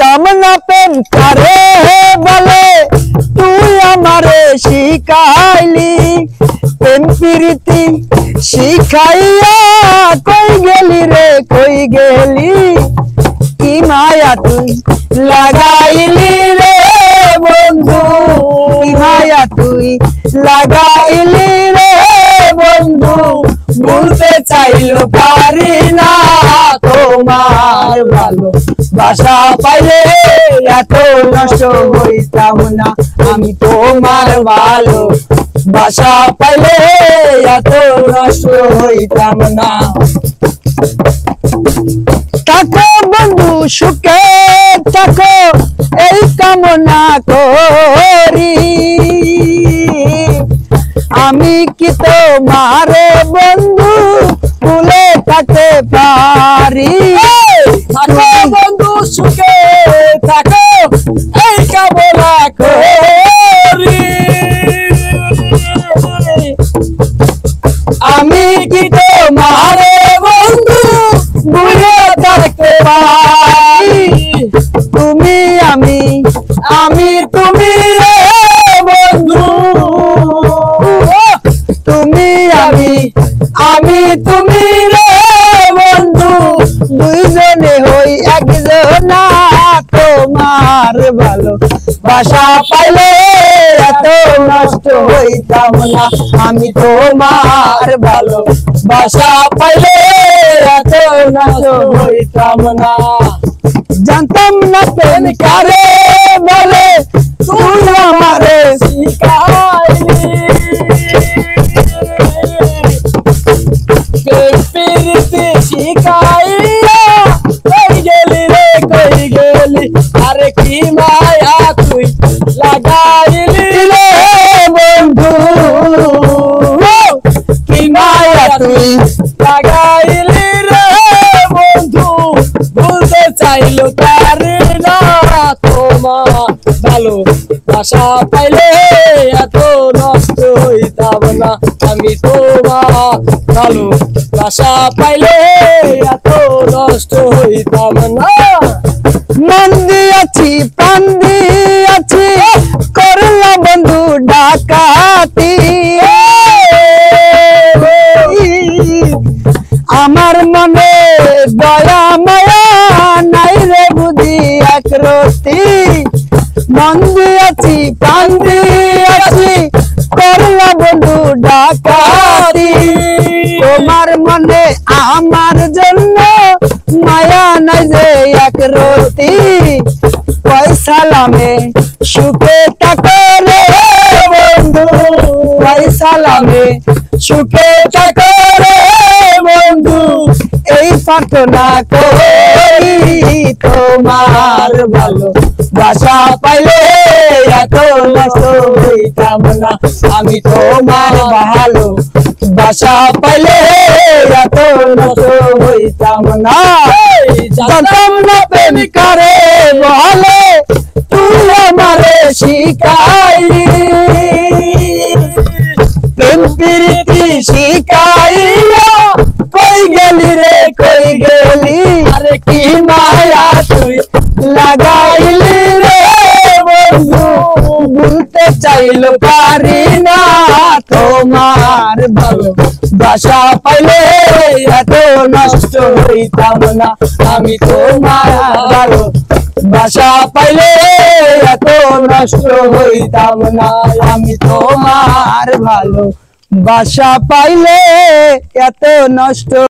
বুঝতাম না প্রেম কারে বলে তুই আমারে শিখাইলি প্রেম প্রীতি শিখাইয়া কই গেলি রে কই গেলি কি মায়া তুই লাগাইলি রে বন্ধু কি মায়া তুই লাগাইলি রে বন্ধু ভুলতে চাইলো পারি না তোমার ভালো বাসা পাইলে এত নষ্ট হইতাম না আমি তোমার ভালো বাসা পাইলে এত নষ্ট হইতাম না থাকো বন্ধু সুখে থাকো এই কামনা করি আমি কি তোমারে বন্ধু ভুলে থাকতে পারি থাকো বন্ধু সুখে থাকো এই কামনা করি আমি কি তোমারে বন্ধু ভুলে থাকতে পারি তুমি আমি তুমি রে বন্ধু তুমি আমি তুমি রে বন্ধু দুইজনে হই একজনা তোমার ভালো বাসা পাইলে এত নষ্ট হইতাম না আমি তোমার ভালো বাসা পাইলে এত নষ্ট হইতাম না জানতাম না প্রেম কারে বলে তুই আমারে শিখাইলি প্রীতি শিখাইয়া কই গেলি রে কই গেলি আরে কি মায়া তুই লাগাইলি রে বন্ধু কি মায়া তুই লাগাইলি রে বন্ধু ভুলতে চাইলো তারে না তোমার ভালো বাসা পাইলে এত নষ্ট হইতাম না আমি তোমার ভালো বাসা পাইলে এত নষ্ট হইতাম না মন দিয়াছি প্রাণ দিয়াছি করলাম বন্ধু ডাকাতি আমার মনে দয়া মায়া নাই রে বুঝি একরতি মন দিয়াছি প্রাণ দিয়াছি করলাম বন্ধু ডাকাতি তোমার মনে আমার জন্য মায়া নাই যে একরতি পয়সা লামে সুখে থাকো রে বন্ধু পয়সা লামে সুখে থাকো রে বন্ধু এই প্রার্থনা করি তোমার ভালো বাসা পাইলে এত নষ্ট হইতাম না আমি তোমার ভালো বাসা পাইলে এত নষ্ট হইতাম না জানতাম না প্রেম কারে বলে তুই আমারে শিখাইলি প্রেম প্রীতি শিখাইয়া কই গেলি রে কই গেলি আরে কি মায়া তুই লাগাইলি রে বন্ধু ভুলতে চাইলো পারি না তোমার ভালো বাসা পাইলে এত নষ্ট হইতাম না আমি তোমার ভালো বাসা পাইলে এত নষ্ট হইতাম না আমি তোমার ভালো বাসা পাইলে এত নষ্ট